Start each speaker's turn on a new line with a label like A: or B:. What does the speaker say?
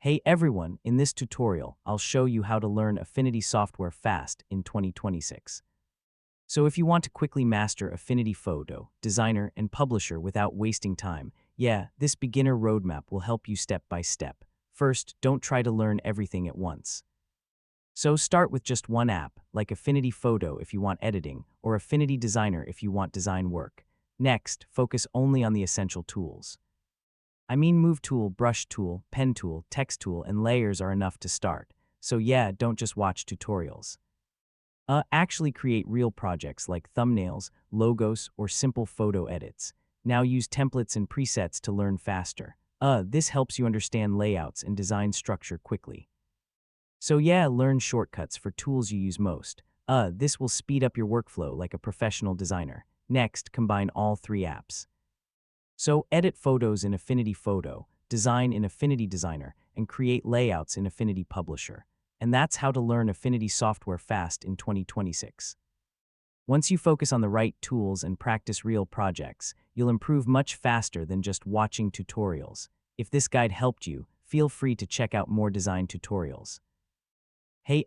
A: Hey everyone, in this tutorial, I'll show you how to learn Affinity software fast in 2026. So if you want to quickly master Affinity Photo, Designer, and Publisher without wasting time, this beginner roadmap will help you step by step. First, don't try to learn everything at once. So start with just one app, like Affinity Photo if you want editing, or Affinity Designer if you want design work. Next, focus only on the essential tools. Move tool, brush tool, pen tool, text tool, and layers are enough to start. So don't just watch tutorials. Actually create real projects like thumbnails, logos, or simple photo edits. Now use templates and presets to learn faster. This helps you understand layouts and design structure quickly. So learn shortcuts for tools you use most. This will speed up your workflow like a professional designer. Next, combine all three apps. So edit photos in Affinity Photo, design in Affinity Designer, and create layouts in Affinity Publisher. And that's how to learn Affinity software fast in 2026. Once you focus on the right tools and practice real projects, you'll improve much faster than just watching tutorials. If this guide helped you, feel free to check out more design tutorials. Hey